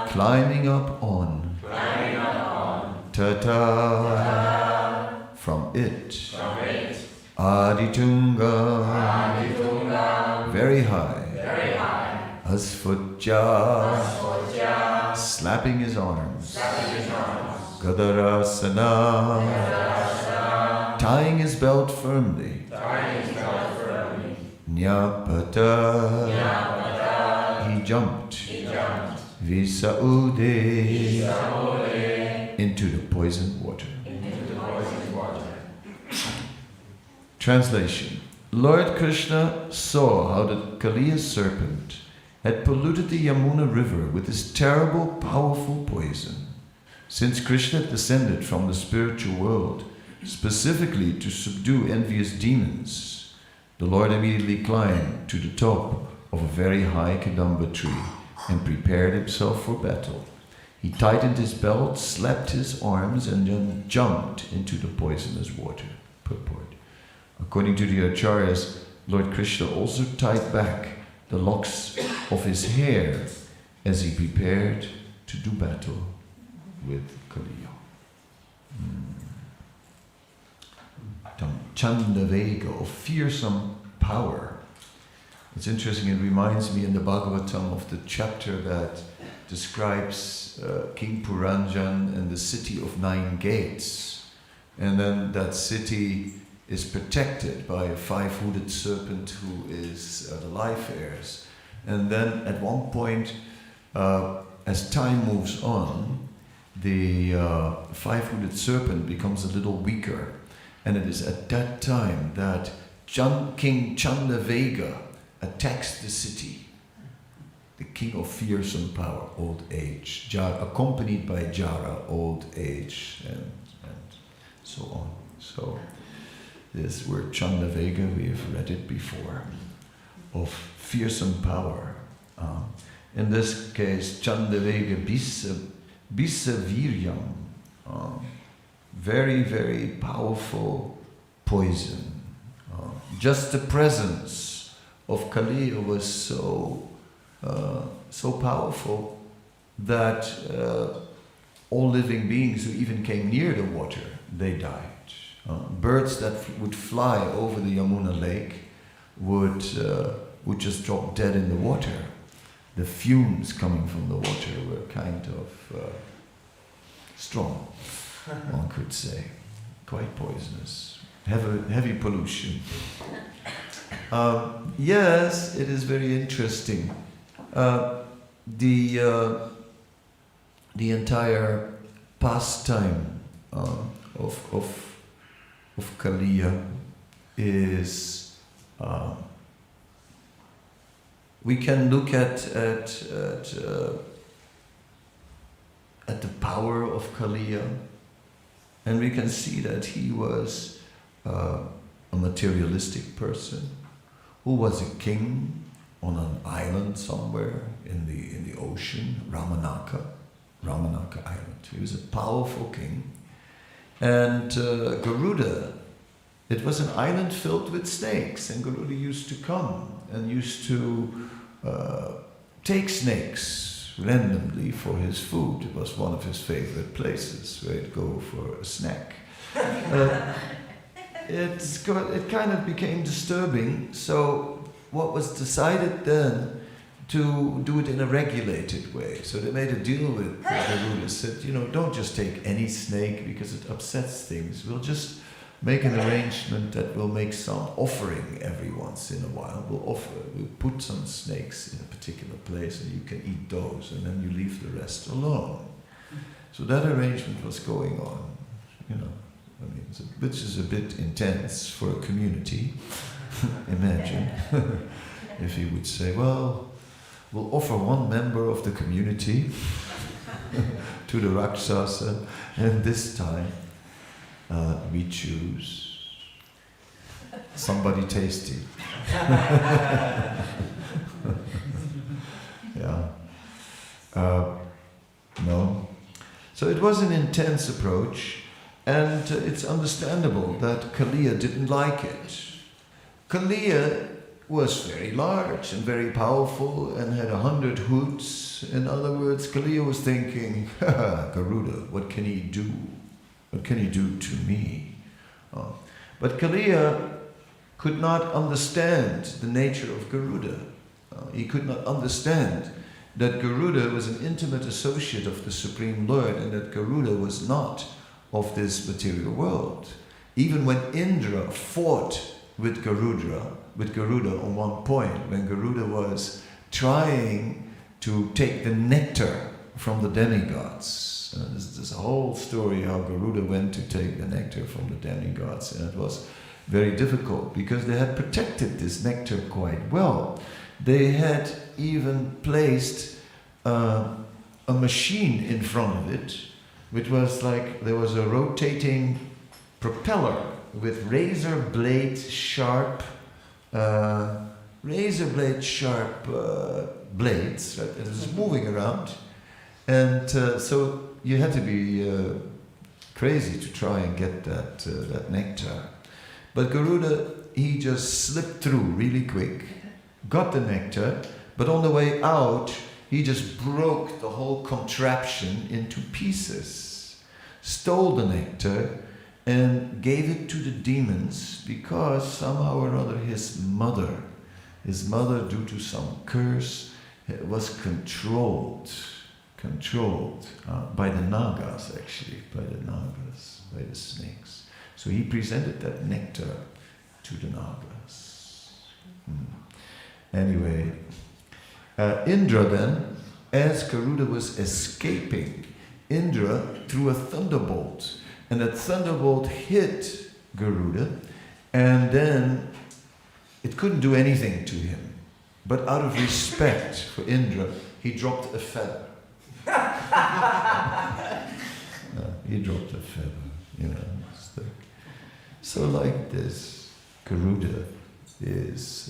climbing up on, Tata, from it, Aditunga, very high, Asfutja, slapping his arms, Gadarasana, tying his belt firmly, Nyapata, he jumped, Visaude, into the poisoned water. Translation. Lord Krishna saw how the Kaliya serpent had polluted the Yamuna river with his terrible, powerful poison. Since Krishna descended from the spiritual world, specifically to subdue envious demons, the Lord immediately climbed to the top of a very high Kadamba tree and prepared himself for battle. He tightened his belt, slapped his arms, and then jumped into the poisonous water. Purport. According to the Acharyas, Lord Krishna also tied back the locks of his hair as he prepared to do battle with Kaliya. Chandavega, of fearsome power. It's interesting, it reminds me in the Bhagavatam of the chapter that describes King Puranjan and the city of 9 gates. And then that city is protected by a 5-hooded serpent who is the life heirs. And then at one point, as time moves on, the 5-hooded serpent becomes a little weaker. And it is at that time that King Chandavega attacks the city, the king of fearsome power, old age, accompanied by Jara, old age, and so on. So this word Chandavega, we have read it before, of fearsome power. In this case, Chandavega Bisa Viryam, very, very powerful poison. Just the presence of Kaliya was so powerful that all living beings who even came near the water, they died. Birds that would fly over the Yamuna lake would just drop dead in the water. The fumes coming from the water were kind of strong, one could say, quite poisonous, heavy pollution. Yes, it is very interesting. The entire pastime of Kaliya is, we can look at the power of Kaliya, and we can see that he was a materialistic person who was a king on an island somewhere in the ocean, Ramanaka Island. He was a powerful king. And Garuda, it was an island filled with snakes, and Garuda used to come and used to take snakes randomly for his food. It was one of his favorite places where he'd go for a snack. It kind of became disturbing, so what was decided then to do it in a regulated way. So they made a deal with the Garuda, said, don't just take any snake because it upsets things. We'll just make an arrangement that we'll make some offering every once in a while. We'll put some snakes in a particular place and you can eat those, and then you leave the rest alone. So that arrangement was going on, which is a bit intense for a community. Imagine if he would say, well, we'll offer one member of the community to the Rakshasa, and this time we choose somebody tasty. Yeah. No. So it was an intense approach, and it's understandable that Kaliya didn't like it. Kaliya was very large and very powerful and had 100 hoods. In other words, Kaliya was thinking, Garuda, what can he do? What can he do to me? But Kaliya could not understand the nature of Garuda. He could not understand that Garuda was an intimate associate of the Supreme Lord and that Garuda was not of this material world. Even when Indra fought with Garuda on one point, when Garuda was trying to take the nectar from the demigods. There's a whole story how Garuda went to take the nectar from the demigods, and it was very difficult because they had protected this nectar quite well. They had even placed a machine in front of it, which was like there was a rotating propeller with razor blade sharp blades, right? It was moving around, and so you had to be crazy to try and get that nectar. But Garuda, he just slipped through really quick, got the nectar, but on the way out, he just broke the whole contraption into pieces, stole the nectar, and gave it to the demons because somehow or other his mother, due to some curse, was controlled by the Nagas, actually, by the snakes. So he presented that nectar to the Nagas. Anyway, Indra then, as Garuda was escaping, Indra threw a thunderbolt, and that thunderbolt hit Garuda, and then it couldn't do anything to him. But out of respect for Indra, he dropped a feather. He dropped a feather, you know. So like this, Garuda is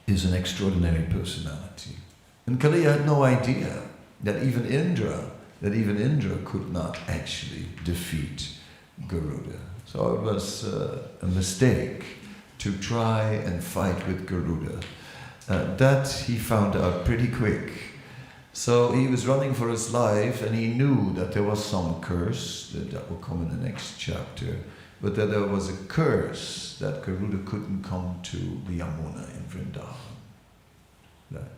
an extraordinary personality. And Kaliya had no idea that even Indra could not actually defeat Garuda. So it was a mistake to try and fight with Garuda. That he found out pretty quick. So he was running for his life, and he knew that there was some curse, that will come in the next chapter, but that there was a curse that Garuda couldn't come to the Yamuna in Vrindavan. Right?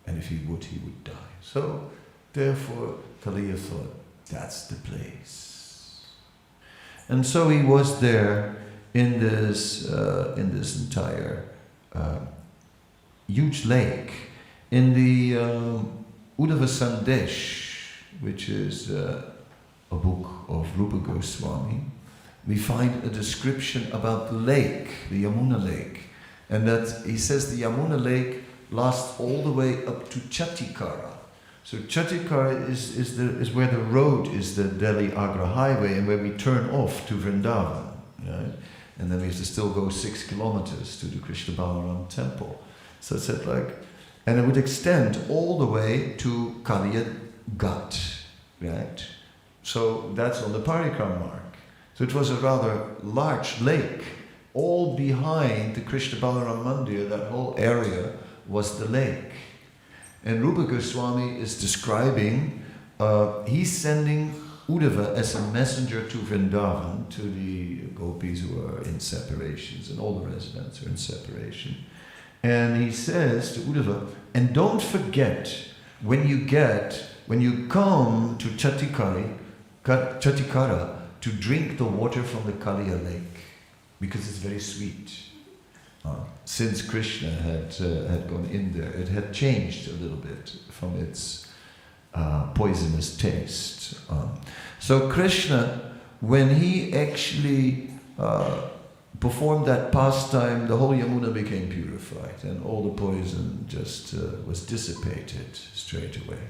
And if he would die. So, therefore, Kaliya thought, that's the place. And so he was there in this entire huge lake, in the Uddhava Sandesh, which is a book of Rupa Goswami. We find a description about the lake, the Yamuna lake, and that he says the Yamuna lake lasts all the way up to Chatikara. So Chatikara is where the road is, the Delhi-Agra highway, and where we turn off to Vrindavan, right? And then we have to still go 6 kilometers to the Krishna Balaram temple. So it's and it would extend all the way to Kaliya Ghat, right? So that's on the Parikram mark. So it was a rather large lake. All behind the Krishna Balaram Mandir, that whole area was the lake. And Rupa Goswami is describing, he's sending Uddhava as a messenger to Vrindavan, to the gopis who are in separations, and all the residents are in separation. And he says to Uddhava, and don't forget, when you come to Chatikara, to drink the water from the Kaliya lake, because it's very sweet. Since Krishna had gone in there, it had changed a little bit from its poisonous taste. So Krishna, when he actually performed that pastime, the whole Yamuna became purified, and all the poison just was dissipated straight away.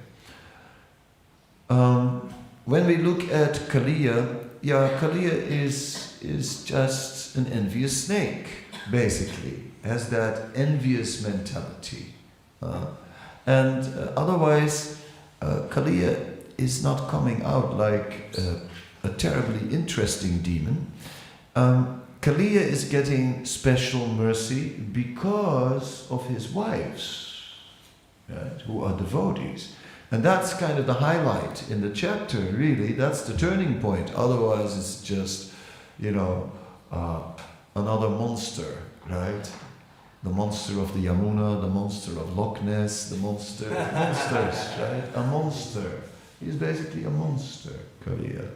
When we look at Kaliya, Kaliya is just an envious snake, basically, has that envious mentality. And otherwise, Kaliya is not coming out like a terribly interesting demon. Kaliya is getting special mercy because of his wives, right, who are devotees. And that's kind of the highlight in the chapter, really. That's the turning point. Otherwise, it's just, another monster, right? The monster of the Yamuna, the monster of Loch Ness, the monsters, right? A monster. He's basically a monster, Kaliya.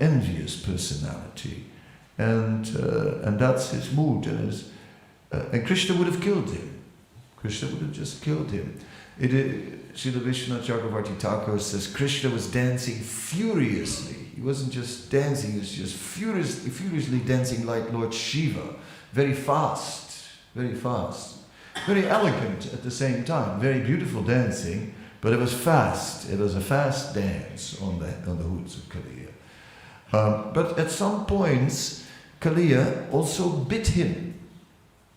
Envious personality. And that's his mood. And Krishna would have killed him. Krishna would have just killed him. Srila Vishwanath Chakravarti Thakur says Krishna was dancing furiously. He wasn't just dancing, he was just furiously dancing like Lord Shiva. Very fast, very fast. Very elegant at the same time. Very beautiful dancing, but it was fast. It was a fast dance on the hoods of Kaliya. But at some points, Kaliya also bit him.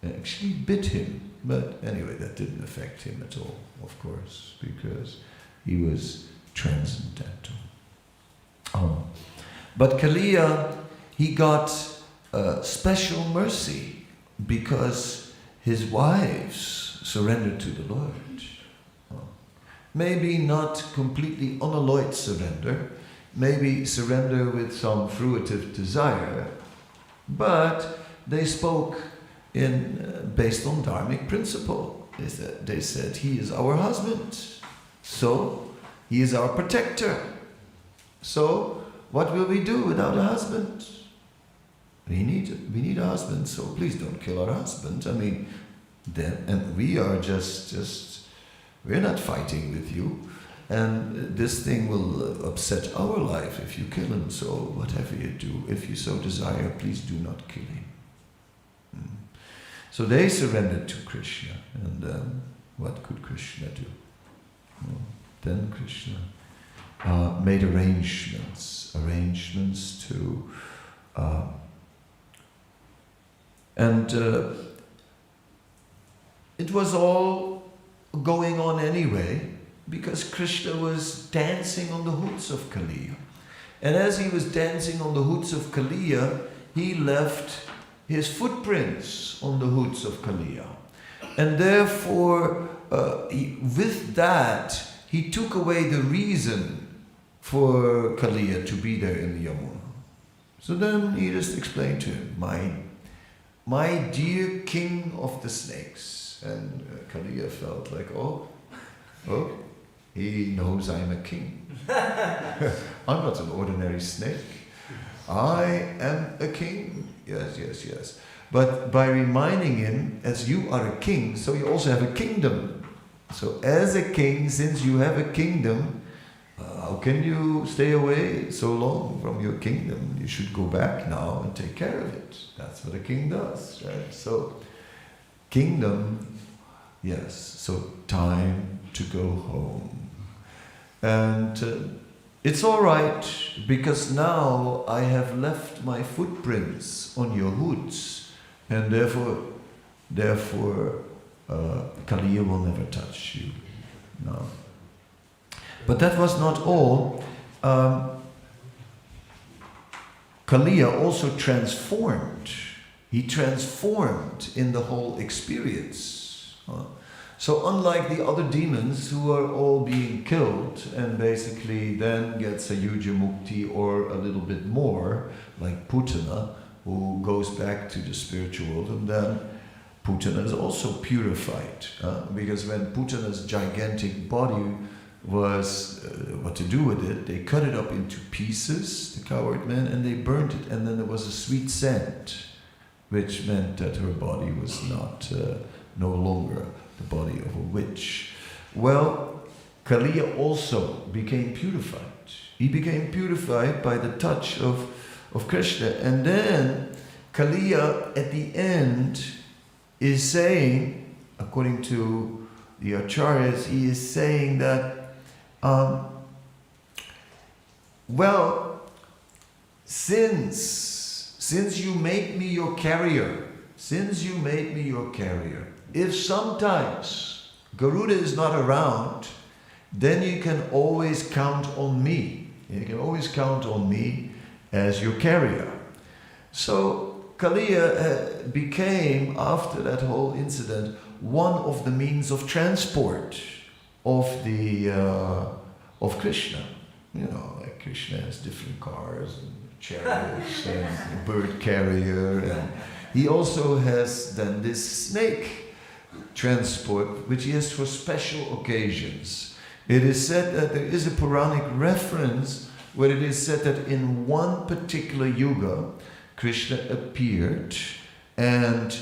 Actually bit him. But anyway, that didn't affect him at all, of course, because he was transcendental. But Kaliya, he got special mercy because his wives surrendered to the Lord. Maybe not completely unalloyed surrender, maybe surrender with some fruitive desire, but they spoke based on dharmic principle. They said, he is our husband, so he is our protector. So what will we do without a husband? We need a husband, so please don't kill our husband. I mean, and we are we're not fighting with you, and this thing will upset our life if you kill him. So whatever you do, if you so desire, please do not kill him. So they surrendered to Krishna, and what could Krishna do? Well, then Krishna made arrangements to, it was all going on anyway, because Krishna was dancing on the hoods of Kaliya. And as he was dancing on the hoods of Kaliya, he left his footprints on the hoods of Kaliya. And therefore, with that, he took away the reason for Kaliya to be there in the Yamuna. So then he just explained to him, my dear king of the snakes. And Kaliya felt like, oh, he knows I'm a king. I'm not an ordinary snake. I am a king. Yes. But by reminding him, as you are a king, so you also have a kingdom. So as a king, since you have a kingdom, how can you stay away so long from your kingdom? You should go back now and take care of it. That's what a king does, right? So, kingdom, yes. So time to go home. And it's all right, because now I have left my footprints on your hoods, and therefore, Kaliya will never touch you. No. But that was not all. Kaliya also transformed. He transformed in the whole experience. So unlike the other demons who are all being killed and basically then gets a Yuja Mukti or a little bit more, like Putana, who goes back to the spiritual world, and then Putana is also purified. Because when Putana's gigantic body was what to do with it, they cut it up into pieces, the coward men, and they burnt it, and then there was a sweet scent, which meant that her body was no longer the body of a witch. Well, Kaliya also became purified. He became purified by the touch of Krishna. And then Kaliya at the end is saying, according to the Acharyas, he is saying that well, since you made me your carrier, if sometimes Garuda is not around, then you can always count on me. You can always count on me as your carrier. So Kaliya became, after that whole incident, one of the means of transport of Krishna. Like Krishna has different cars and chariots and a bird carrier, and he also has then this snake transport, which he has for special occasions. It is said that there is a Puranic reference where it is said that in one particular yuga, Krishna appeared and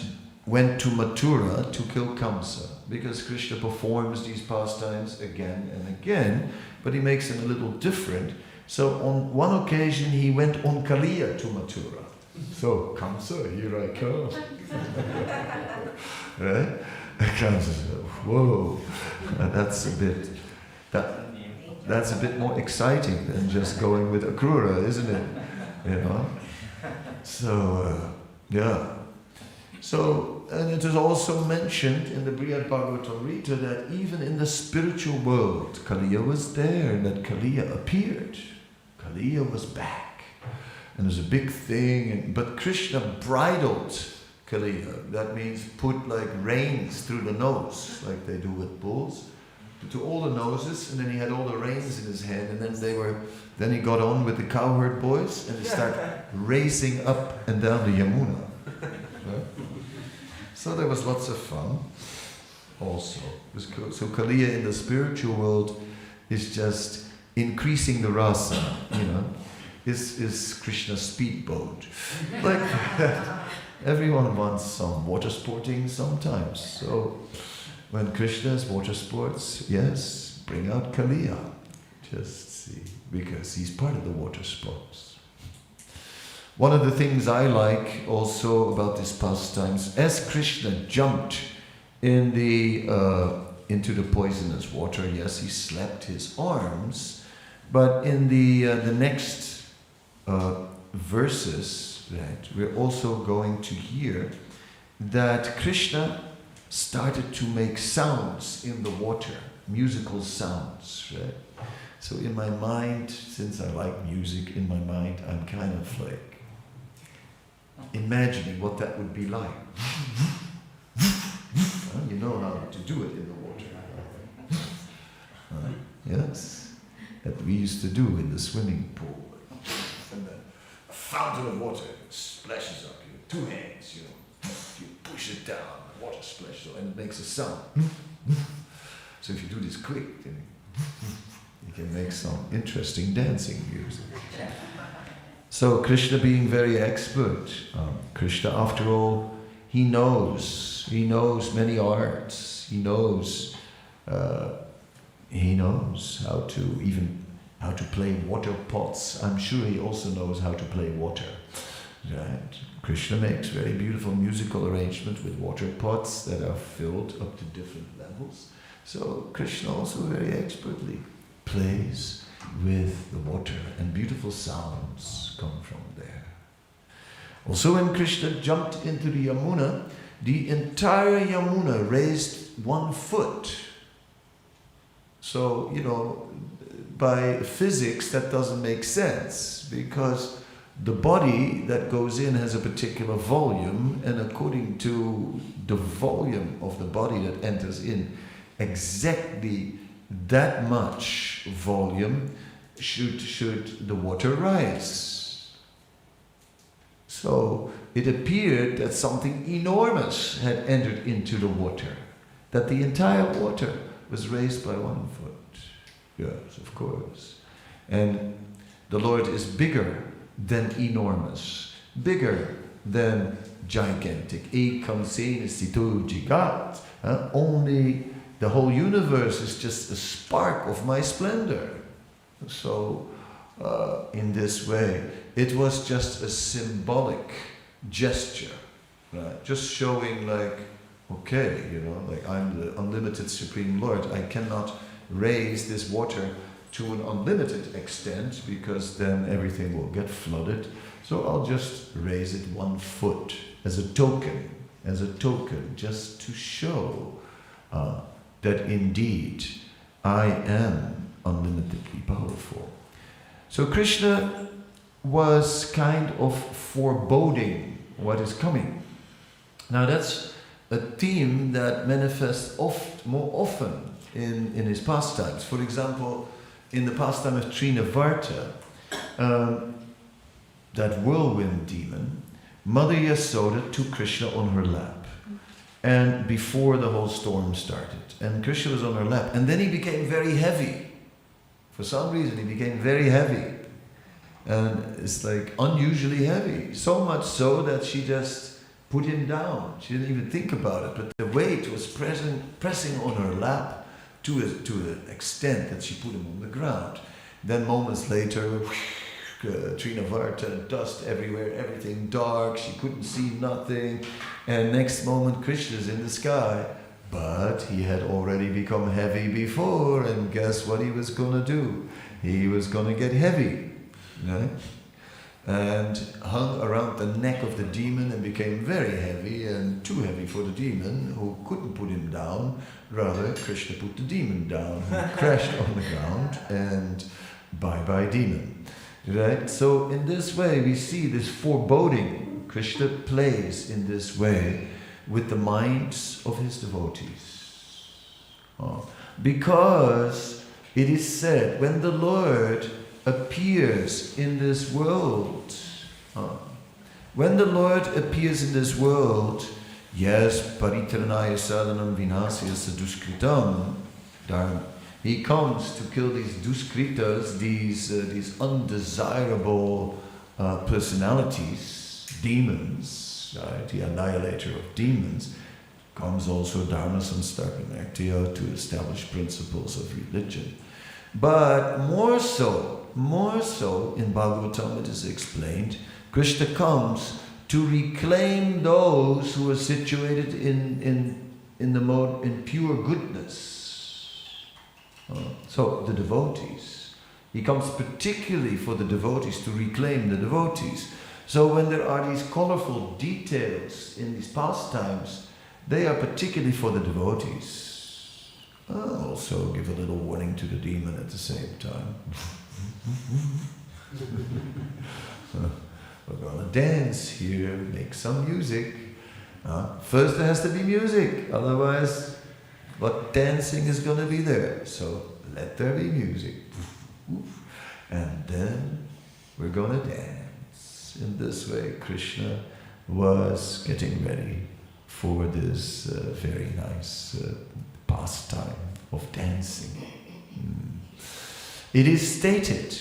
went to Mathura to kill Kamsa, because Krishna performs these pastimes again and again, but he makes them a little different. So on one occasion he went on Kaliya to Mathura. So, Kamsa, here I come. Right? Kamsa said, whoa, that's a bit more exciting than just going with Akrura, isn't it? So, yeah. So, and it is also mentioned in the Brihad Bhagavatam that even in the spiritual world, Kaliya was there, and that Kaliya appeared. Kaliya was back. And there's a big thing, but Krishna bridled Kaliya. That means put like reins through the nose, like they do with bulls, to all the noses, and then he had all the reins in his hand, and then he got on with the cowherd boys, and they started racing up and down the Yamuna. Right? So there was lots of fun also. So Kaliya in the spiritual world is just increasing the rasa, is Krishna's speedboat. Like everyone wants some water sporting sometimes. So when Krishna has water sports, yes, bring out Kaliya. Just see, because he's part of the water sports. One of the things I like also about these pastimes, as Krishna jumped into the poisonous water, yes, he slapped his arms, but in the next verses, right, we're also going to hear that Krishna started to make sounds in the water, musical sounds, right? So in my mind, since I like music, in my mind, I'm kind of like imagining what that would be like. You know how to do it in the water. Yes, that we used to do in the swimming pool. And the fountain of water splashes up you, 2 hands, you push it down, the water splashes, and it makes a sound. So if you do this quick, then you can make some interesting dancing music. So Krishna being very expert, Krishna after all, he knows many arts, he knows how to play water pots. I'm sure he also knows how to play water. Right? Krishna makes very beautiful musical arrangements with water pots that are filled up to different levels. So Krishna also very expertly plays with the water, and beautiful sounds come from there. Also when Krishna jumped into the Yamuna, the entire Yamuna raised 1 foot. So, by physics that doesn't make sense, because the body that goes in has a particular volume, and according to the volume of the body that enters in, exactly that much volume should the water rise. So it appeared that something enormous had entered into the water, that the entire water was raised by 1 foot. Yes, of course. And the Lord is bigger than enormous, bigger than gigantic. Ekam sena situ jigat. Only the whole universe is just a spark of my splendor. So, in this way, it was just a symbolic gesture, right? Just showing like, okay, like I'm the unlimited Supreme Lord. I cannot raise this water to an unlimited extent, because then everything will get flooded. So I'll just raise it 1 foot as a token, just to show that indeed I am unlimitedly powerful. So Krishna was kind of foreboding what is coming. Now that's a theme that manifests more often in his pastimes. For example, in the pastime of Trinavarta, that whirlwind demon, Mother Yasoda took Krishna on her lap, and before the whole storm started, and Krishna was on her lap, and then he became very heavy. For some reason, he became very heavy, and it's like unusually heavy. So much so that she just put him down. She didn't even think about it, but the weight was pressing on her lap to an extent that she put him on the ground. Then moments later, Trinavarta, dust everywhere, everything dark, she couldn't see nothing, and next moment Krishna's in the sky. But he had already become heavy before, and guess what he was gonna do? He was gonna get heavy, right? And hung around the neck of the demon and became very heavy, and too heavy for the demon, who couldn't put him down. Rather, Krishna put the demon down, who crashed on the ground, and bye-bye demon. Right? So in this way we see this foreboding. Krishna plays in this way with the minds of his devotees. Because it is said, when the Lord appears in this world, yes, paritranaya sadhanam vinasya saduskritam, he comes to kill these duskritas, these undesirable personalities, demons, right? The annihilator of demons. Comes also dharma samstapanaktiya, to establish principles of religion. But more so in Bhagavatam it is explained, Krishna comes to reclaim those who are situated in pure goodness. So the devotees, he comes particularly for the devotees, to reclaim the devotees. So when there are these colorful details in these pastimes, they are particularly for the devotees. I'll also give a little warning to the demon at the same time. We're going to dance here, make some music. First there has to be music, otherwise what dancing is going to be there? So let there be music. And then we're going to dance. In this way, Krishna was getting ready for this very nice pastime of dancing. It is stated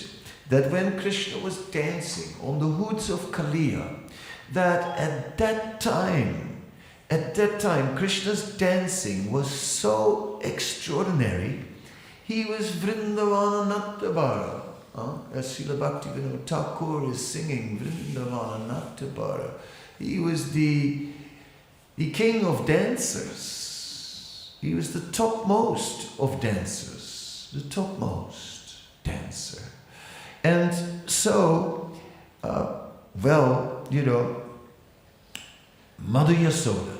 that when Krishna was dancing on the hoods of Kaliya, that at that time, Krishna's dancing was so extraordinary, he was Vrindavana Nattabara. As Srila Bhaktivinoda Thakur is singing Vrindavana Nattabara. He was the king of dancers. He was the topmost of dancers, the topmost dancer. And so, Mother Yasoda,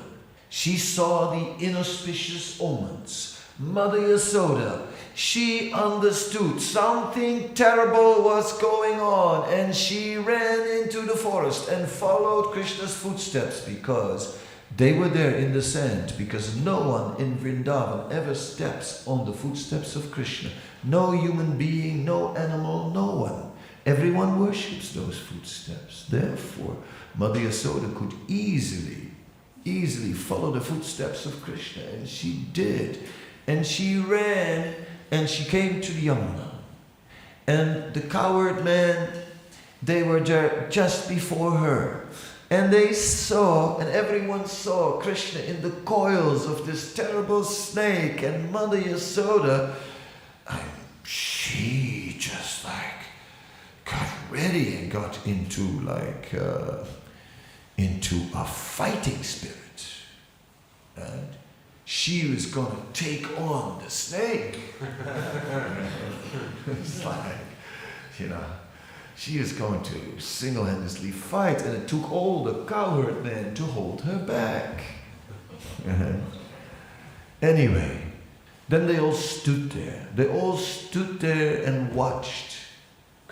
she saw the inauspicious omens. Mother Yasoda, she understood something terrible was going on, and she ran into the forest and followed Krishna's footsteps, because they were there in the sand, because no one in Vrindavan ever steps on the footsteps of Krishna. No human being, no animal, no one. Everyone worships those footsteps. Therefore, Mother Yasoda could easily follow the footsteps of Krishna, and she did. And she ran, and she came to the Yamuna. And the coward men, they were there just before her. And they saw, and everyone saw Krishna in the coils of this terrible snake. And Mother Yasoda, she just got ready and got into a fighting spirit. And she was going to take on the snake. It's she was going to single-handedly fight, and it took all the cowherd men to hold her back. Anyway, then they all stood there. They all stood there and watched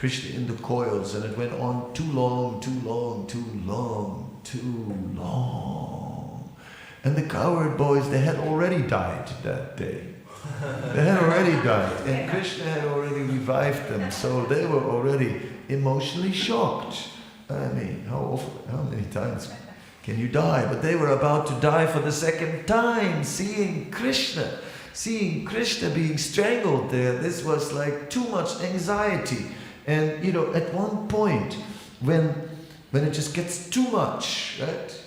Krishna in the coils, and it went on too long, too long, too long, too long. And the cowherd boys, they had already died that day. They had already died, and Krishna had already revived them, so they were already emotionally shocked. I mean, how many times can you die? But they were about to die for the second time, seeing Krishna being strangled there. This was like too much anxiety. And at one point, when it just gets too much, right?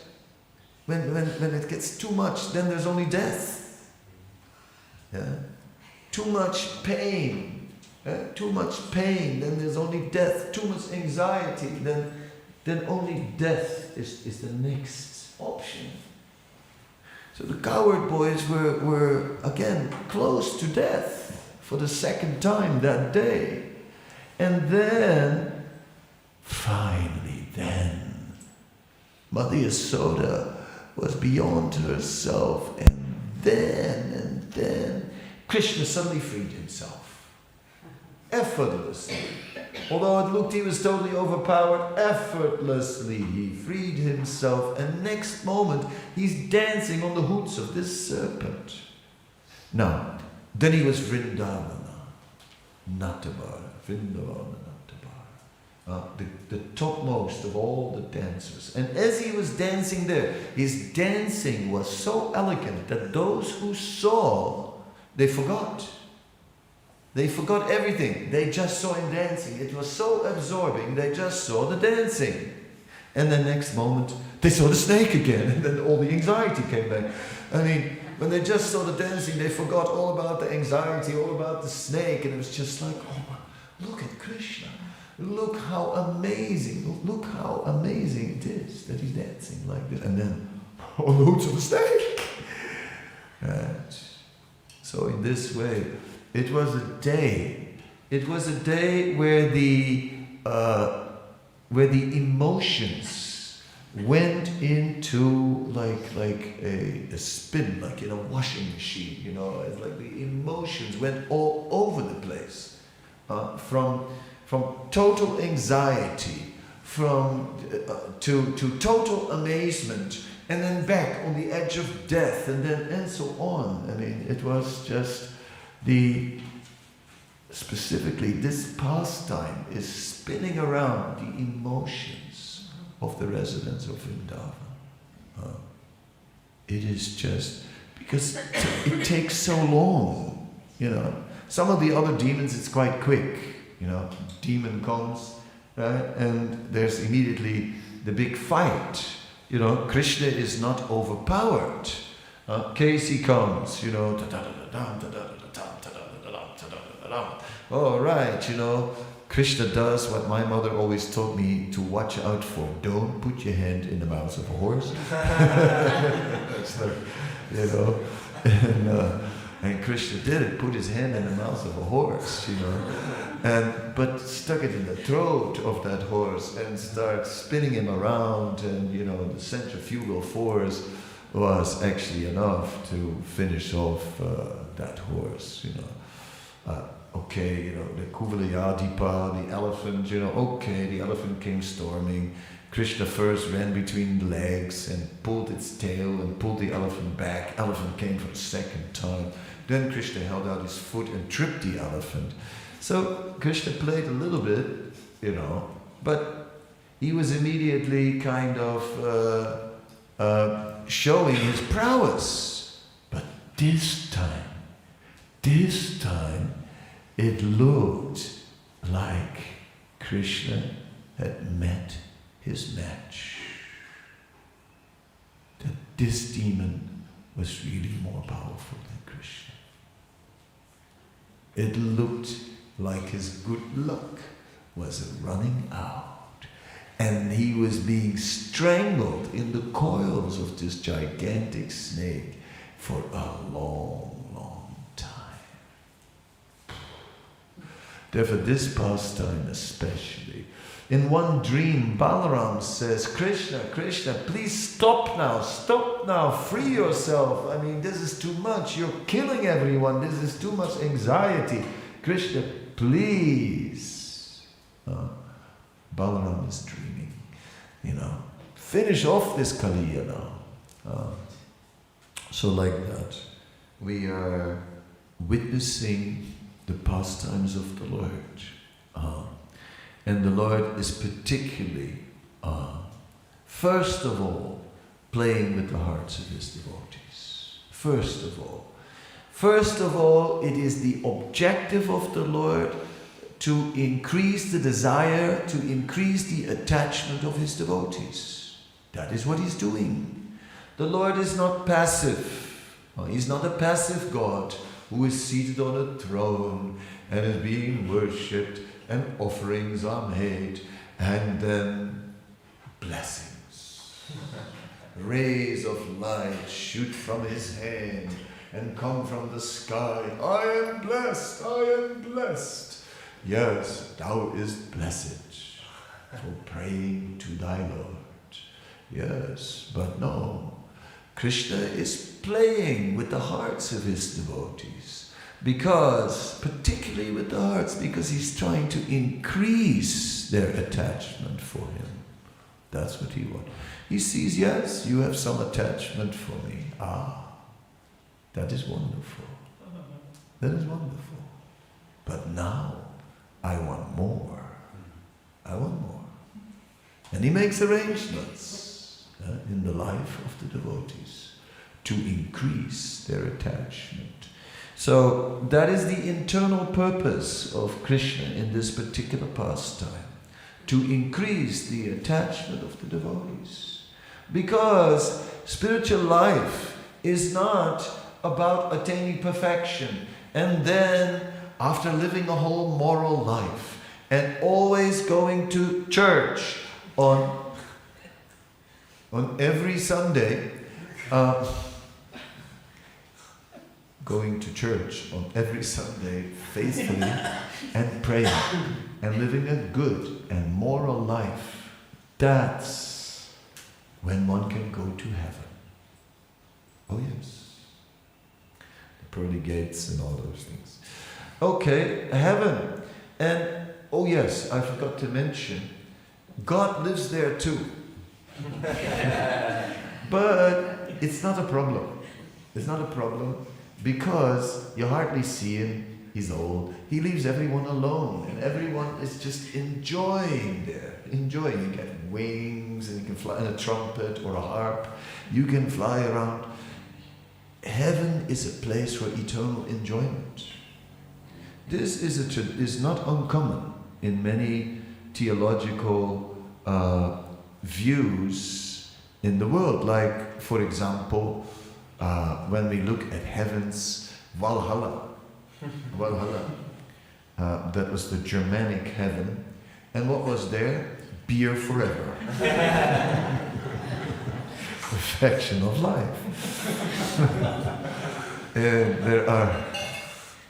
When it gets too much, then there's only death. Yeah? Too much pain. Too much pain, then there's only death. Too much anxiety, then only death is the next option. So the cowherd boys were again close to death for the second time that day. And then, finally Mother Yasoda was beyond herself, and then Krishna suddenly freed himself. Effortlessly. Although it looked he was totally overpowered, effortlessly he freed himself, and next moment he's dancing on the hoods of this serpent. Now, then he was Vrindavana, Nattabara, Vrindavana, Nattabara, the topmost of all the dancers. And as he was dancing there, his dancing was so elegant that those who saw, they forgot. They forgot everything. They just saw him dancing. It was so absorbing, they just saw the dancing. And the next moment, they saw the snake again, and then all the anxiety came back. I mean, when they just saw the dancing, they forgot all about the anxiety, all about the snake, and it was just like, oh, look at Krishna. Look how amazing it is that he's dancing like this. And then, on the hoods of the snake. Right. So in this way, it was a day where the emotions went into like a spin, like in a washing machine, It's like the emotions went all over the place, from total anxiety, to total amazement, and then back on the edge of death, and so on. I mean, it was just specifically this pastime is spinning around the emotions of the residents of Vrindavan. It is just because it takes so long, Some of the other demons, it's quite quick, Demon comes, right? And there's immediately the big fight. Krishna is not overpowered. Casey comes, all right, Krishna does what my mother always told me to watch out for. Don't put your hand in the mouth of a horse. That's like, and Krishna did it, put his hand in the mouth of a horse, but stuck it in the throat of that horse and started spinning him around, and the centrifugal force was actually enough to finish off that horse, the Kuvalayadipa, the elephant, the elephant came storming. Krishna first ran between the legs and pulled its tail and pulled the elephant back. Elephant came for the second time. Then Krishna held out his foot and tripped the elephant. So Krishna played a little bit, but he was immediately kind of showing his prowess. But this time, it looked like Krishna had met his match. That this demon was really more powerful than Krishna. It looked like his good luck was running out, and he was being strangled in the coils of this gigantic snake for a long, long time. Therefore, this pastime especially, in one dream, Balaram says, Krishna, please stop now, free yourself. I mean, this is too much, you're killing everyone, this is too much anxiety. Krishna, please. Balaram is dreaming, finish off this Kaliya now. So like that, we are witnessing the pastimes of the Lord. And the Lord is particularly, first of all, playing with the hearts of His devotees. First of all, it is the objective of the Lord to increase the desire, to increase the attachment of His devotees. That is what He's doing. The Lord is not passive. He's not a passive God who is seated on a throne and is being worshipped and offerings are made and then blessings. Rays of light shoot from His hand and come from the sky. I am blessed, I am blessed. Yes, thou is blessed for praying to thy Lord. Yes, but no. Krishna is playing with the hearts of His devotees particularly with the hearts, because He's trying to increase their attachment for Him. That's what He wants. He sees, yes, you have some attachment for me. That is wonderful. That is wonderful. But now, I want more. I want more. And He makes arrangements in the life of the devotees to increase their attachment. So that is the internal purpose of Krishna in this particular pastime, to increase the attachment of the devotees. Because spiritual life is not about attaining perfection and then, after living a whole moral life and always going to church on every Sunday, going to church on every Sunday faithfully and praying and living a good and moral life, that's when one can go to heaven. Oh yes. The pearly gates and all those things. Okay, heaven. And oh yes, I forgot to mention, God lives there too. But it's not a problem. It's not a problem because you hardly see Him. He's old. He leaves everyone alone and everyone is just enjoying there. Enjoying. You get wings and you can fly in a trumpet or a harp. You can fly around. Heaven is a place for eternal enjoyment. This is not uncommon in many theological views in the world. Like, for example, when we look at heaven's Valhalla. That was the Germanic heaven. And what was there? Beer forever. Perfection of life. And there are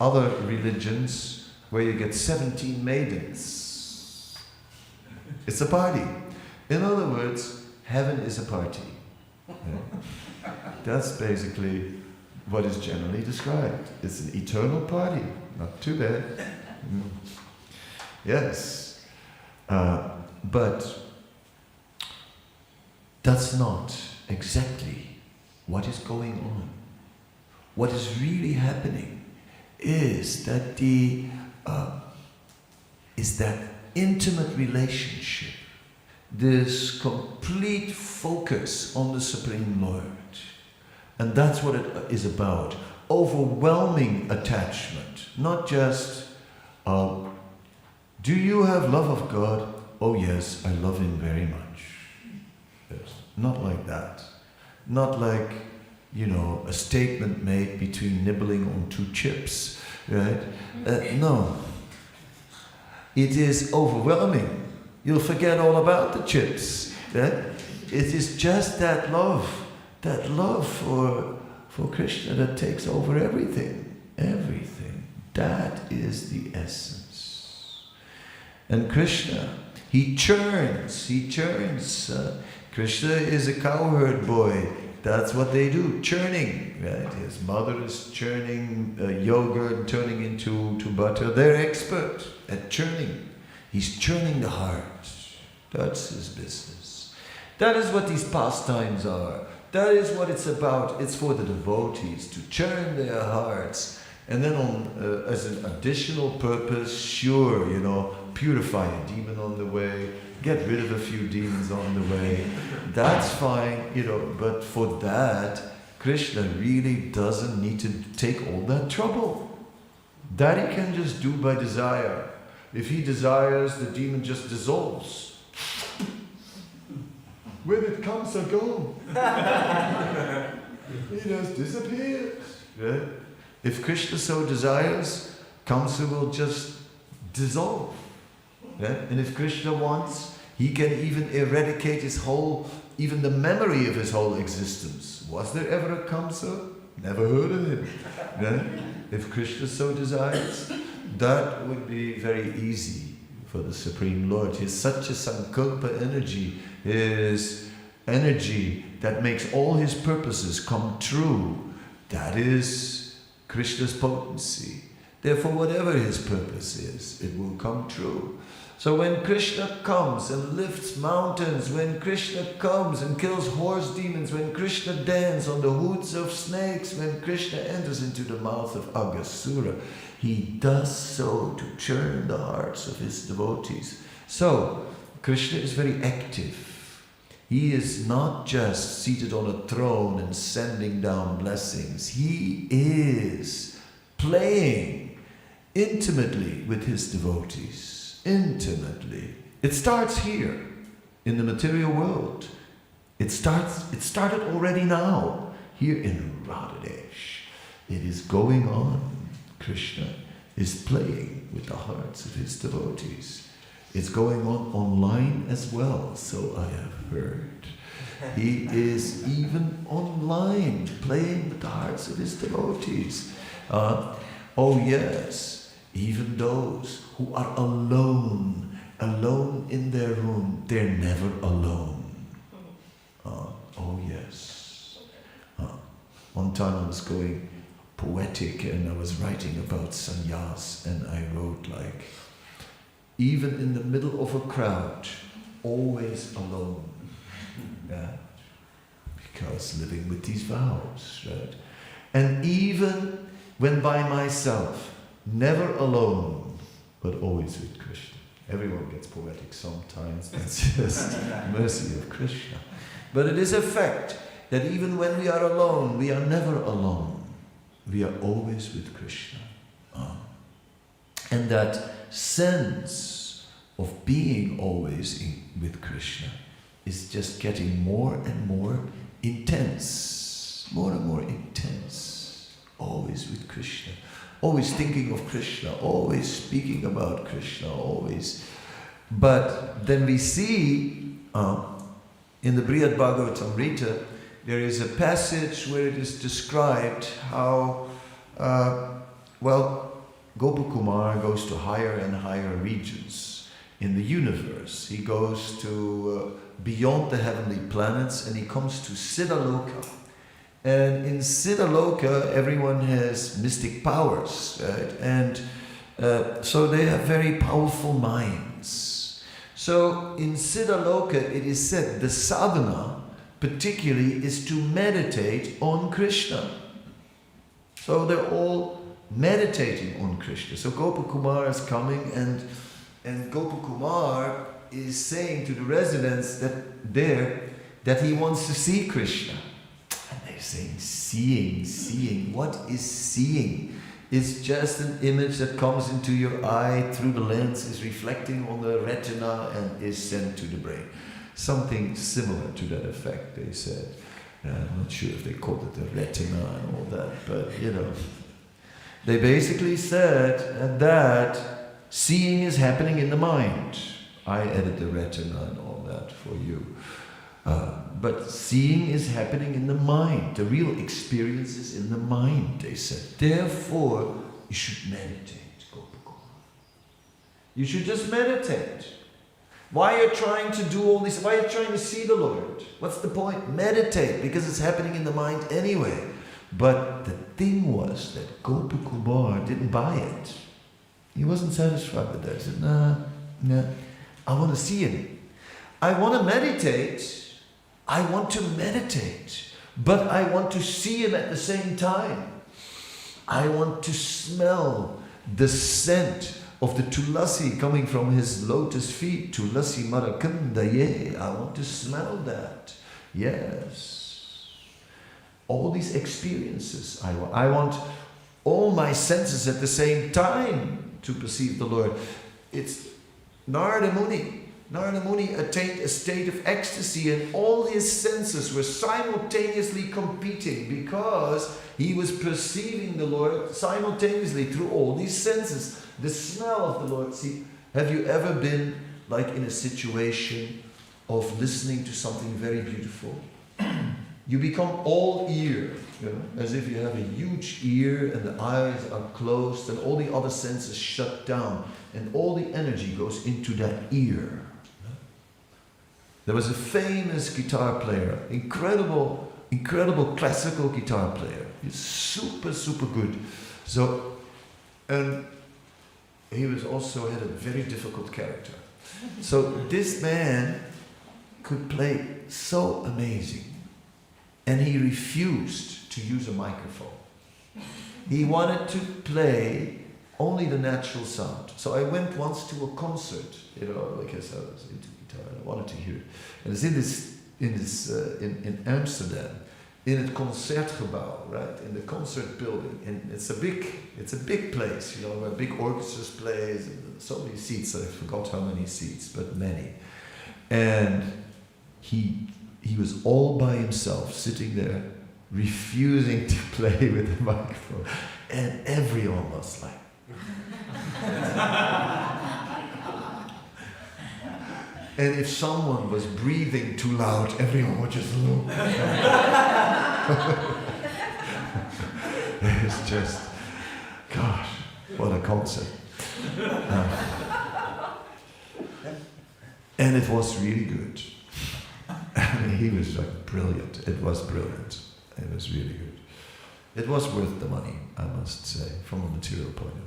other religions where you get 17 maidens. It's a party. In other words, heaven is a party. That's basically what is generally described. It's an eternal party. Not too bad. Yes. But that's not exactly what is going on. What is really happening is that that intimate relationship, this complete focus on the Supreme Lord. And that's what it is about. Overwhelming attachment. Not just, do you have love of God? Oh yes, I love Him very much. Yes. Not like that. Not like, a statement made between nibbling on 2 chips, right? No. It is overwhelming. You'll forget all about the chips. Right? It is just that love for Krishna that takes over everything. Everything. That is the essence. And Krishna, He churns. Krishna is a cowherd boy. That's what they do, churning. Right? His mother is churning yogurt, turning into butter. They're expert at churning. He's churning the heart. That's his business. That is what these pastimes are. That is what it's about. It's for the devotees to churn their hearts. And then as an additional purpose, sure, purify a demon on the way, get rid of a few demons on the way. That's fine, but for that, Krishna really doesn't need to take all that trouble. That he can just do by desire. If he desires, the demon just dissolves. When it comes or goes. He just disappears. Right? If Krishna so desires, Kamsa will just dissolve. Right? And if Krishna wants, he can even eradicate even the memory of his whole existence. Was there ever a Kamsa? Never heard of him. Right? If Krishna so desires, that would be very easy for the Supreme Lord. His Satya Sankalpa energy, his energy that makes all his purposes come true, that is Krishna's potency. Therefore, whatever his purpose is, it will come true. So when Krishna comes and lifts mountains, when Krishna comes and kills horse demons, when Krishna dances on the hoods of snakes, when Krishna enters into the mouth of Aghasura, he does so to churn the hearts of his devotees. So, Krishna is very active. He is not just seated on a throne and sending down blessings. He is playing intimately with his devotees. Intimately. It starts here, in the material world. It started already now, here in Radhadesh. It is going on. Krishna is playing with the hearts of his devotees. It's going on online as well, so I have heard. He is even online playing with the hearts of his devotees. Oh yes, even those who are alone in their room, they're never alone. Oh yes. One time I was going poetic and I was writing about sannyas, and I wrote like, even in the middle of a crowd, always alone. Yeah? Because living with these vows, right? And even when by myself, never alone, but always with Krishna. Everyone gets poetic sometimes, that's just mercy of Krishna. But it is a fact that even when we are alone, we are never alone. We are always with Krishna. And that sense of being always with Krishna is just getting more and more intense. More and more intense. Always with Krishna. Always thinking of Krishna. Always speaking about Krishna. Always. But then we see in the Brihad Bhagavatam there is a passage where it is described how, Gopakumar goes to higher and higher regions in the universe. He goes to beyond the heavenly planets, and he comes to Siddhaloka. And in Siddhaloka, everyone has mystic powers, right? And so they have very powerful minds. So in Siddhaloka, it is said the sadhana particularly is to meditate on Krishna. So they're all meditating on Krishna. So Gopakumar is coming, and Gopakumar is saying to the residents that he wants to see Krishna. And they're saying, seeing. What is seeing? It's just an image that comes into your eye through the lens, is reflecting on the retina and is sent to the brain. Something similar to that effect, they said. I'm not sure if they called it the retina and all that, but They basically said that seeing is happening in the mind. I added the retina and all that for you. But seeing is happening in the mind. The real experience is in the mind, they said. Therefore, you should meditate, Gopakumar. You should just meditate. Why are you trying to do all this? Why are you trying to see the Lord? What's the point? Meditate, because it's happening in the mind anyway. But the thing was that Gopakumar didn't buy it. He wasn't satisfied with that. He said, nah, I want to see Him. I want to meditate. I want to meditate. But I want to see Him at the same time. I want to smell the scent of the tulasi coming from His lotus feet. Tulasi marakandaye. I want to smell that. Yes. All these experiences. I want all my senses at the same time to perceive the Lord. It's Narada Muni. Narada Muni attained a state of ecstasy, and all his senses were simultaneously competing because he was perceiving the Lord simultaneously through all these senses. The smell of the Lord. See, have you ever been like in a situation of listening to something very beautiful? You become all ear, as if you have a huge ear and the eyes are closed and all the other senses shut down and all the energy goes into that ear. There was a famous guitar player, incredible classical guitar player. He's super, super good. So, and he was also had a very difficult character. So this man could play so amazing. And he refused to use a microphone. He wanted to play only the natural sound. So I went once to a concert, because I was into guitar and I wanted to hear it. And it's in Amsterdam, in a concertgebouw, right, in the concert building. And it's a big place, where big orchestras play. So many seats. I forgot how many seats, but many. And he was all by himself, sitting there, refusing to play with the microphone. And everyone was like... And if someone was breathing too loud, everyone would just look. It's just... Gosh, what a concert. And it was really good. He was like brilliant. It was brilliant. It was really good. It was worth the money, I must say, from a material point of view.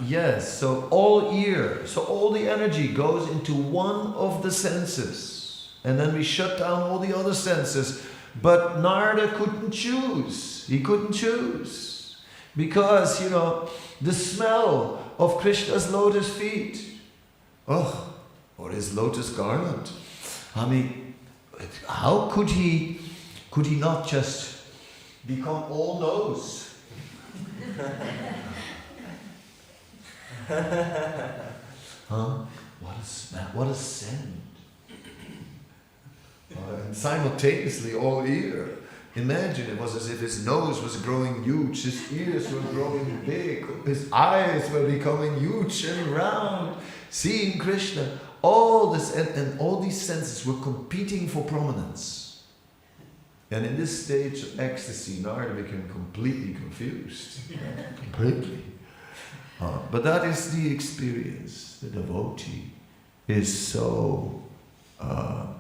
Yes, so all ear, so all the energy goes into one of the senses. And then we shut down all the other senses. But Narada couldn't choose. He couldn't choose. Because, the smell of Krishna's lotus feet. Oh, or his lotus garland. I mean, how could he not just become all nose? Huh? What a smell, what a scent. And simultaneously all ear. Imagine, it was as if his nose was growing huge, his ears were growing big, his eyes were becoming huge and round, seeing Krishna. All this and all these senses were competing for prominence. And in this stage of ecstasy, Narada became completely confused. Completely. But that is the experience. The devotee is so... the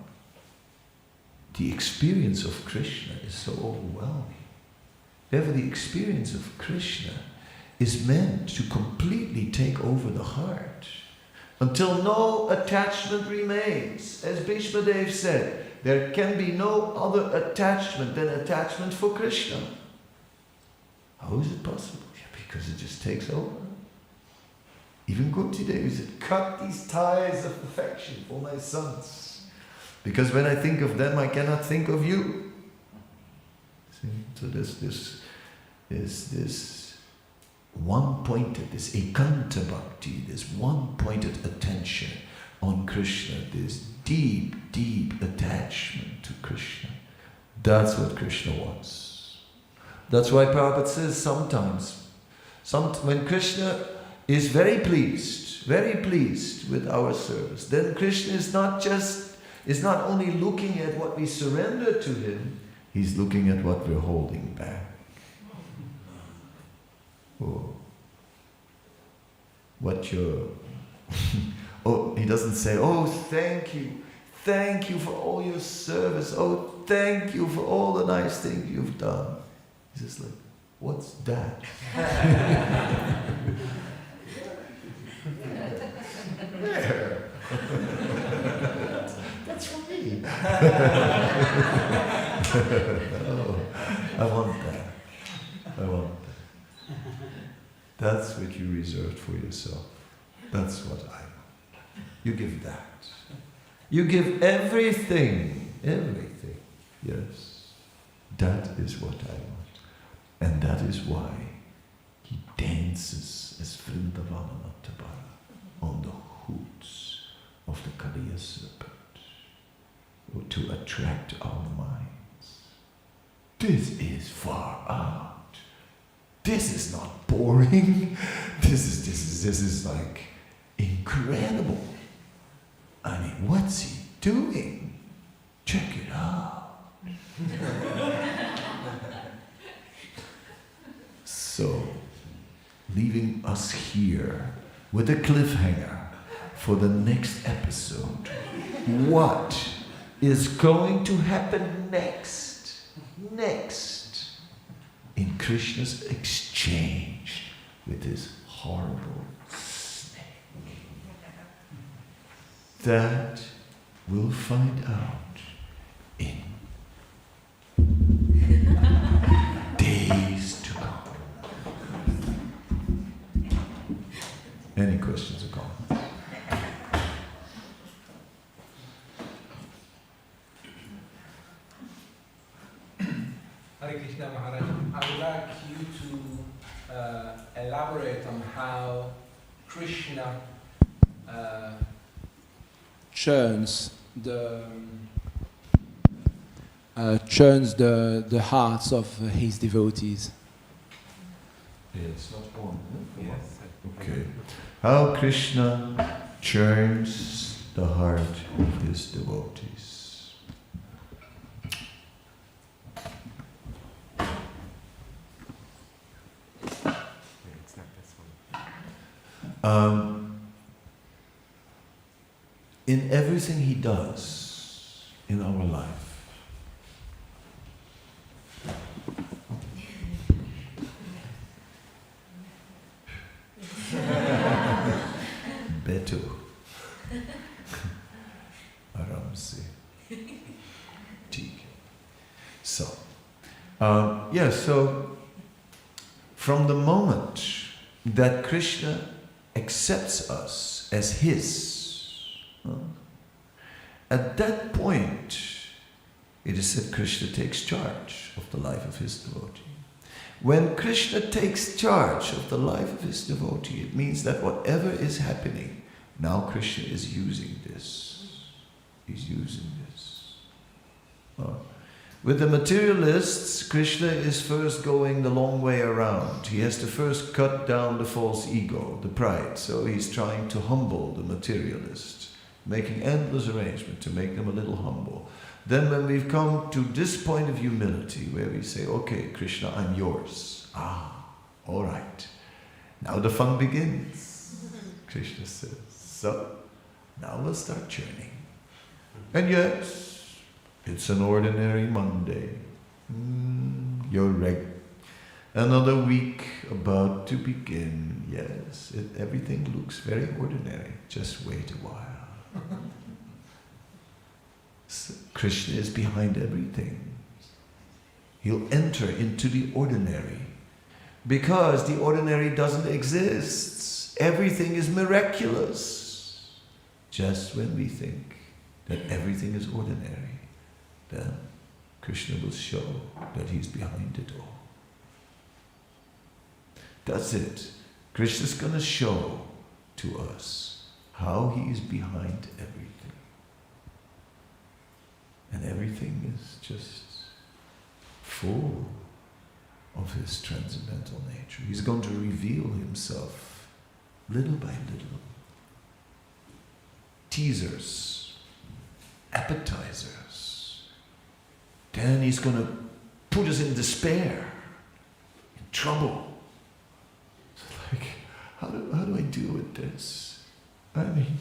experience of Krishna is so overwhelming. Therefore, the experience of Krishna is meant to completely take over the heart. Until no attachment remains. As Bhishma Dev said, there can be no other attachment than attachment for Krishna. How is it possible? Yeah, because it just takes over. Even Kunti Devi said, cut these ties of affection for my sons. Because when I think of them, I cannot think of you. See? So this one-pointed, this ekanta bhakti, this one-pointed attention on Krishna, this deep, deep attachment to Krishna. That's what Krishna wants. That's why Prabhupada says sometimes, when Krishna is very pleased with our service, then Krishna is not only looking at what we surrender to him, he's looking at what we're holding back. Oh, what you're... oh, he doesn't say, oh, thank you for all your service, oh, thank you for all the nice things you've done. He's just like, what's that? Oh, I want that. I want that. That's what you reserved for yourself. That's what I want. You give that. You give everything. Everything. Yes. That is what I want. And that is why he dances as Vrindavanamatabara on the hoots of the Kaliya serpent to attract our minds. This is far out. This is not boring. This is like incredible. I mean, what's he doing? Check it out. So, leaving us here with a cliffhanger for the next episode. What is going to happen next? In Krishna's exchange with this horrible snake. That we'll find out in days to come. Any questions or comments? Hare Krishna Maharaj, I would like you to elaborate on how Krishna churns the hearts of his devotees. Yeah, it's not on. Yes. Okay. How Krishna churns the heart of his devotees. In everything he does in our life, Beto, Aramse, Tik. So, so from the moment that Krishna accepts us as his, at that point, it is said Krishna takes charge of the life of his devotee. When Krishna takes charge of the life of his devotee, it means that whatever is happening, now Krishna is using this. He's using this. With the materialists, Krishna is first going the long way around. He has to first cut down the false ego, the pride. So he's trying to humble the materialist, making endless arrangements to make them a little humble. Then when we've come to this point of humility, where we say, okay, Krishna, I'm yours. All right. Now the fun begins, Krishna says. So, now we'll start churning. And yes, it's an ordinary Monday. Another week about to begin. Yes, everything looks very ordinary. Just wait a while. So Krishna is behind everything. He'll enter into the ordinary because the ordinary doesn't exist. Everything is miraculous. Just when we think that everything is ordinary, then Krishna will show that he's behind it all. That's it. Krishna's going to show to us how he is behind everything. And everything is just full of his transcendental nature. He's going to reveal himself little by little. Teasers, appetizers. Then he's going to put us in despair, in trouble. It's like, how do I deal with this? I mean,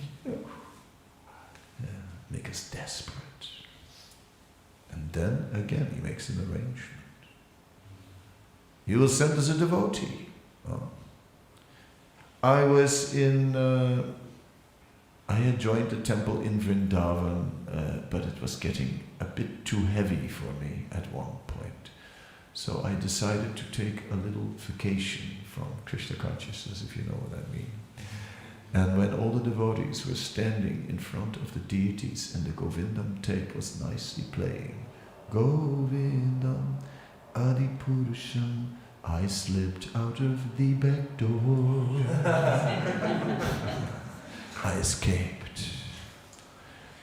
make us desperate. And then, again, he makes an arrangement. He will send us a devotee. I was in I had joined the temple in Vrindavan, but it was getting a bit too heavy for me at one point. So I decided to take a little vacation from Krishna consciousness, if you know what I mean. And when all the devotees were standing in front of the deities and the Govindam tape was nicely playing, Govindam Adipurusham, I slipped out of the back door. I escaped.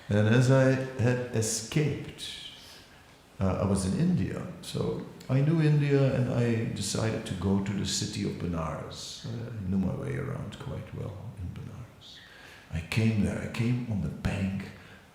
And as I had escaped, I was in India, so I knew India and I decided to go to the city of Benares. I knew my way around quite well in Benares. I came there, I came on the bank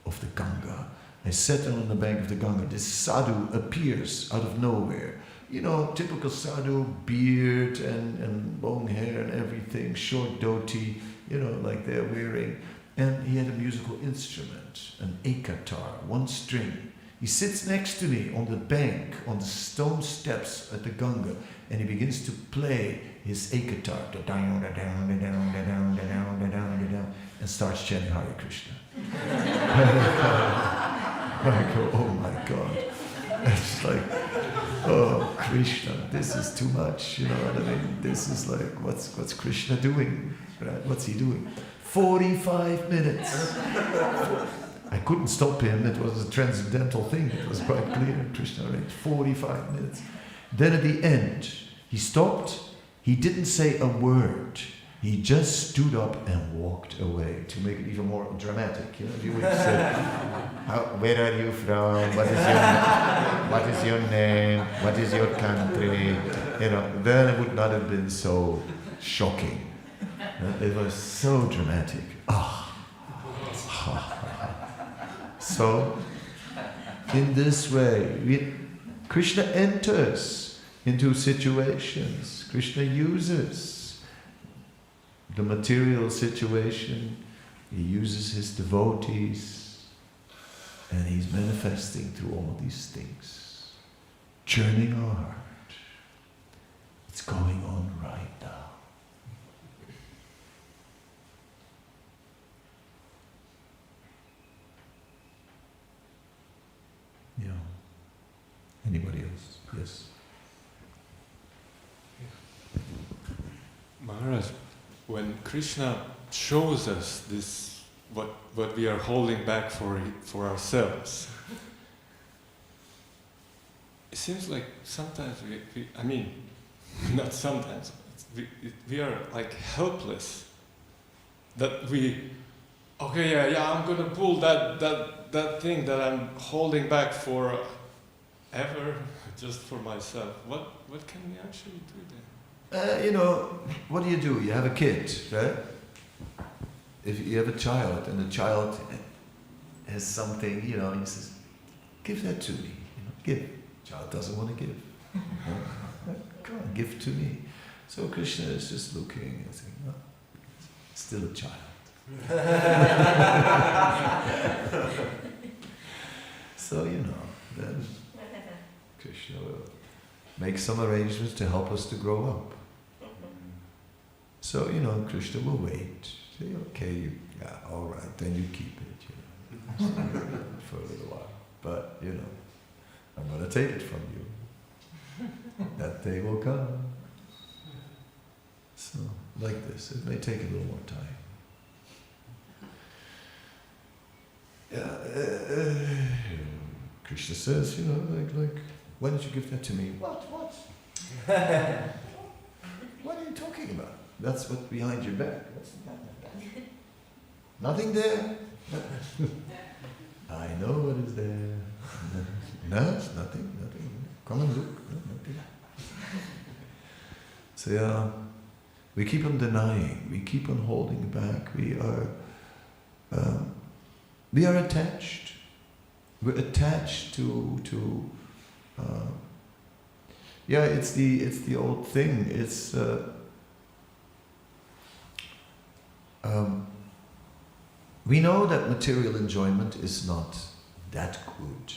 of the Ganga. I sat down on the bank of the Ganga. This sadhu appears out of nowhere. You know, typical sadhu, beard and long hair and everything, short dhoti, you know, like they're wearing. And he had a musical instrument, an ekatar, one string. He sits next to me on the bank, on the stone steps at the Ganga, and he begins to play his ekatar, and starts chanting Hare Krishna. I go, oh my God. It's like, oh, Krishna, this is too much, you know what I mean? This is like, what's Krishna doing? Right? What's he doing? 45 minutes. I couldn't stop him, it was a transcendental thing, it was quite clear, Krishna arranged 45 minutes. Then at the end, he stopped, he didn't say a word, he just stood up and walked away to make it even more dramatic. You know, if you would say, where are you from, what is your name, what is your country, you know, then it would not have been so shocking. It was so dramatic. So, in this way, Krishna enters into situations. Krishna uses the material situation. He uses his devotees. And he's manifesting through all these things. Churning our heart. It's going on right now. Yeah. Anybody else? Yes. Maharaj, when Krishna shows us this, what we are holding back for ourselves, it seems like sometimes I mean, not sometimes, we are like helpless. That I'm gonna pull that thing that I'm holding back for ever, just for myself. What can we actually do then? You know, what do? You have a kid, right? If you have a child and the child has something, you know, and he says, give that to me. You know, give. Child doesn't want to give. Come on, give to me. So Krishna is just looking and saying, oh, still a child. So, you know, then Krishna will make some arrangements to help us to grow up. So, you know, Krishna will wait. Say, okay, all right, then you keep it, you know, for a little while. But, you know, I'm going to take it from you. That day will come. So, like this, it may take a little more time. Krishna says, you know, like, why don't you give that to me? What? What are you talking about? That's what's behind your back. Nothing there? I know what is there. No, it's nothing. Come and look. No, nothing. So yeah, we keep on denying. We keep on holding back. We are attached. We're attached to it's the old thing. It's we know that material enjoyment is not that good,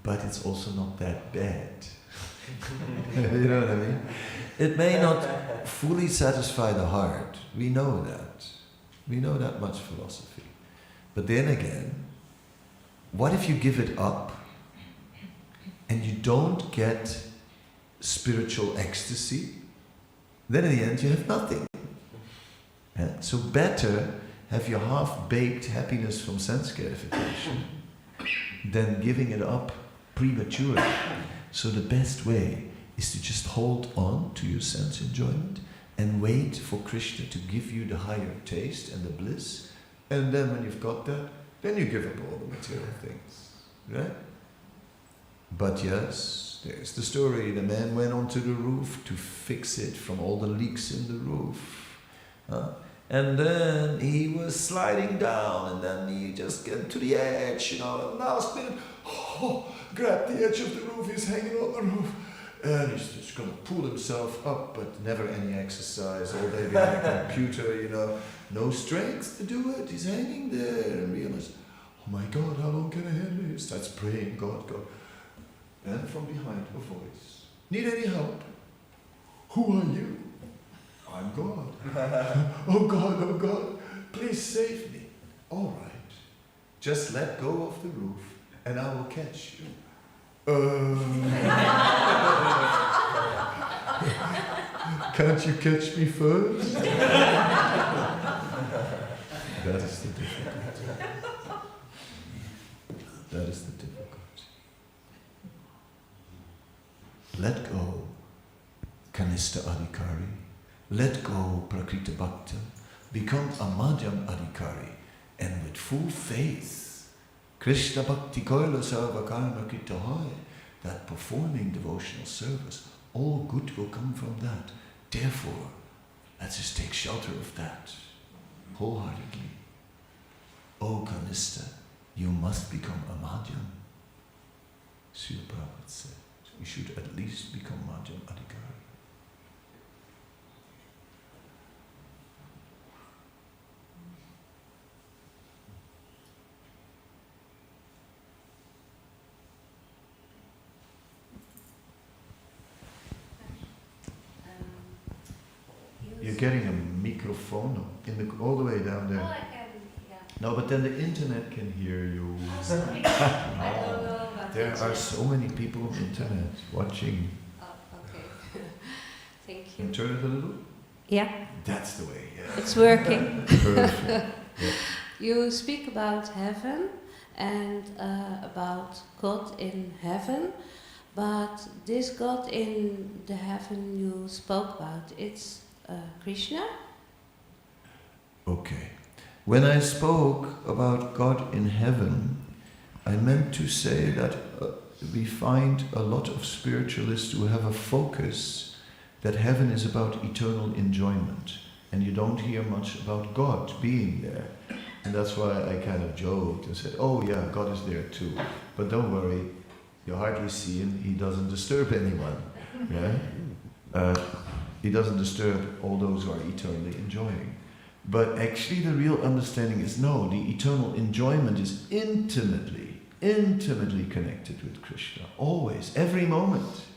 but it's also not that bad. You know what I mean? It may not fully satisfy the heart. We know that. We know that much philosophy. But then again, what if you give it up and you don't get spiritual ecstasy? Then in the end you have nothing. Yeah? So better have your half-baked happiness from sense gratification than giving it up prematurely. So the best way is to just hold on to your sense enjoyment and wait for Krishna to give you the higher taste and the bliss. And then when you've got that, then you give up all the material things. Right? But yes, there's the story. The man went onto the roof to fix it from all the leaks in the roof. And then he was sliding down, and then he just get to the edge, and last minute, grab the edge of the roof, he's hanging on the roof. And he's just going to pull himself up, but never any exercise, all day behind a computer, no strength to do it. He's hanging there and realizes, oh my God, how long can I handle it? He starts praying, God. And from behind a voice, need any help? Who are you? I'm God. Oh God, please save me. All right, just let go of the roof and I will catch you. Can't you catch me first? That is the difficulty. That is the difficulty. Let go, Kanista Adhikari. Let go, Prakrita Bhakta. Become a Madhyam Adhikari. And with full faith, Krishna Bhakti Koila Sarva Karma Krita Hoy, that performing devotional service, all good will come from that. Therefore, let's just take shelter of that wholeheartedly. O Kanista, you must become a Madhyam. Srila Prabhupada said, you should at least become Madhyam Adhikari. You're getting a microphone all the way down there. Oh, I can, yeah. No, but then the internet can hear you. Oh, sorry. I don't know about There it. are so many people on the internet watching. Oh, okay. Thank Can you you. turn it a little? Yeah, That's the way, yeah. it's working. Perfect. Yeah. You speak about heaven and about God in heaven, but this God in the heaven you spoke about, it's Krishna? Okay. When I spoke about God in heaven, I meant to say that we find a lot of spiritualists who have a focus that heaven is about eternal enjoyment, and you don't hear much about God being there. And that's why I kind of joked and said, oh yeah, God is there too. But don't worry, you hardly see him, he doesn't disturb anyone. Yeah? He doesn't disturb all those who are eternally enjoying. But actually the real understanding is no, the eternal enjoyment is intimately connected with Krishna. Always, every moment.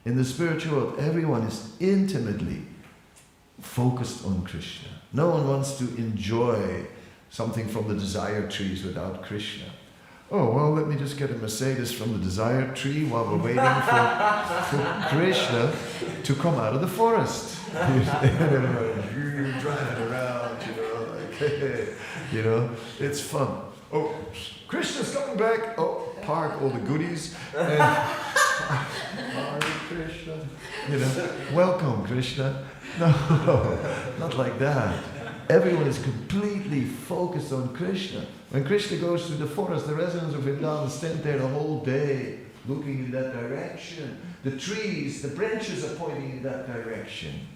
In the spiritual world, everyone is intimately focused on Krishna. No one wants to enjoy something from the desire trees without Krishna. Oh, well, let me just get a Mercedes from the desire tree while we're waiting for Krishna to come out of the forest. You're driving around, it's fun. Oh, Krishna's coming back. Oh, park all the goodies. And Hare Krishna. Welcome, Krishna. No, not like that. Everyone is completely focused on Krishna. When Krishna goes to the forest, the residents of Vrindavan stand there the whole day, looking in that direction. The trees, the branches are pointing in that direction.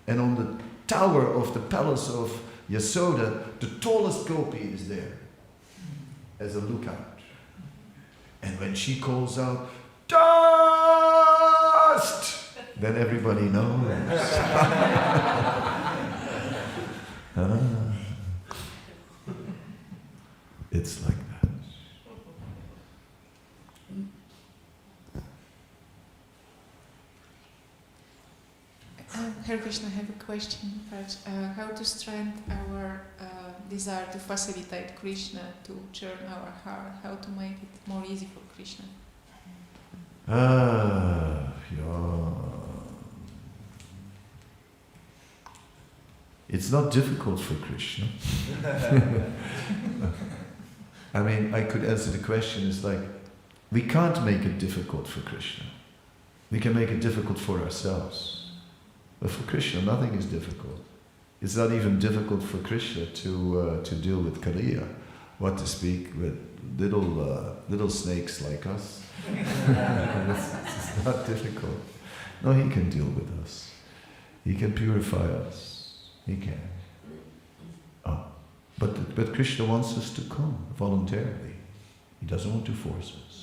And on the tower of the palace of Yasoda, the tallest gopi is there as a lookout. And when she calls out, dust! Then everybody knows. It's like that. Hare Hare Krishna, I have a question about how to strengthen our desire to facilitate Krishna, to turn our heart, how to make it more easy for Krishna. Yeah. It's not difficult for Krishna. I mean, I could answer the question is like, we can't make it difficult for Krishna. We can make it difficult for ourselves. But for Krishna, nothing is difficult. It's not even difficult for Krishna to deal with Kaliya, what to speak with little snakes like us. It's not difficult. No, he can deal with us. He can purify us. He can. But Krishna wants us to come voluntarily. He doesn't want to force us.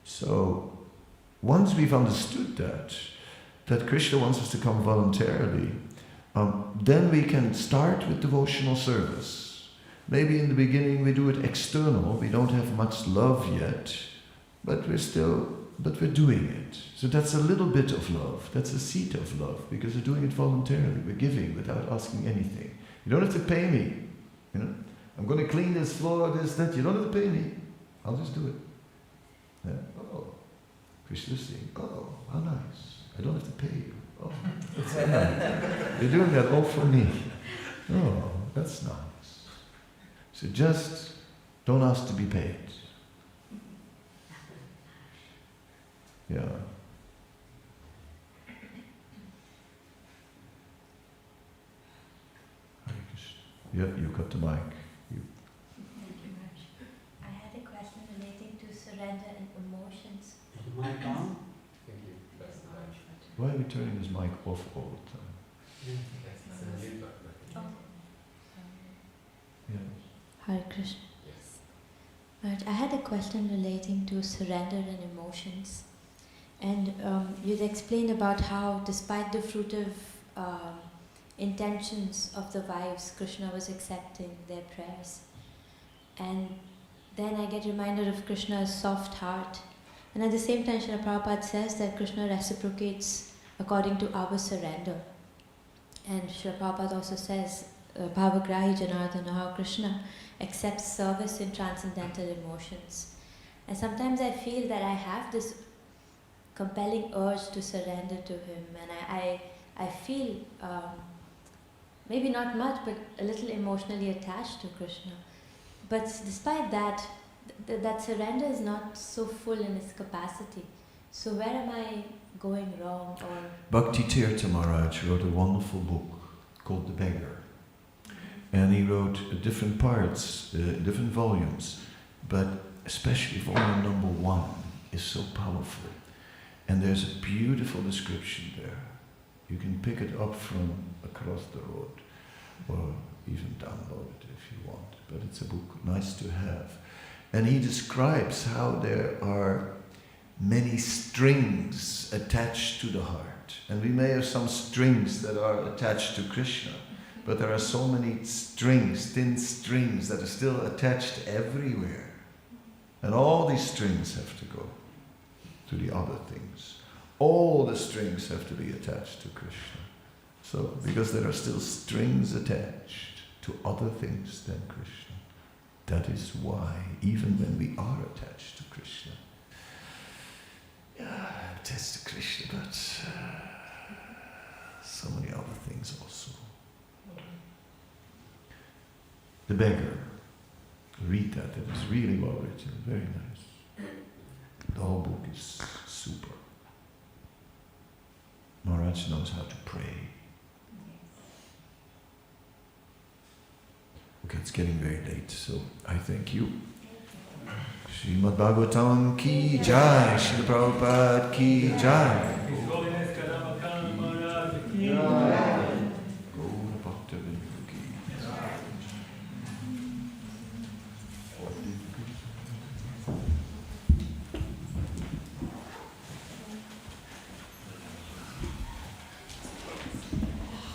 So, once we've understood that Krishna wants us to come voluntarily, then we can start with devotional service. Maybe in the beginning we do it external, we don't have much love yet, but we're doing it. So that's a little bit of love, that's a seed of love, because we're doing it voluntarily, we're giving without asking anything. You don't have to pay me, you know. I'm going to clean this floor, this, that, you don't have to pay me, I'll just do it. Yeah. Oh, Krishna's saying, oh, how nice, I don't have to pay you. Oh, that's so nice. You're doing that all for me. Oh, that's nice. So just don't ask to be paid. Yeah. Hare Krishna. Yeah, you got the mic. You. Thank you very much. I had a question relating to surrender and emotions. Mic on? Why are we turning his mic off all the time? Yeah. Hare Krishna. But I had a question relating to surrender and emotions. And you'd explained about how, despite the fruitive intentions of the wives, Krishna was accepting their prayers. And then I get reminded of Krishna's soft heart. And at the same time, Srila Prabhupada says that Krishna reciprocates according to our surrender. And Srila Prabhupada also says, Bhavagrahi Janardana, how Krishna accepts service in transcendental emotions. And sometimes I feel that I have this compelling urge to surrender to him, and I feel maybe not much, but a little emotionally attached to Krishna. But despite that, that surrender is not so full in its capacity. So where am I going wrong? Or Bhakti Tirtha Maharaj wrote a wonderful book called The Beggar. And he wrote different parts, different volumes, but especially volume number 1 is so powerful. And there's a beautiful description there. You can pick it up from across the road, or even download it if you want. But it's a book nice to have. And he describes how there are many strings attached to the heart. And we may have some strings that are attached to Krishna, but there are so many strings, thin strings, that are still attached everywhere. And all these strings have to go to the other things. All the strings have to be attached to Krishna. So, because there are still strings attached to other things than Krishna. That is why, even when we are attached to Krishna, attached to Krishna, but so many other things also. The Beggar. Read that, it is really well written, very nice. The whole book is super. Maharaj knows how to pray. Okay, it's getting very late, so I thank you. Srimad Bhagavatam ki jai, Srila Prabhupada ki jai.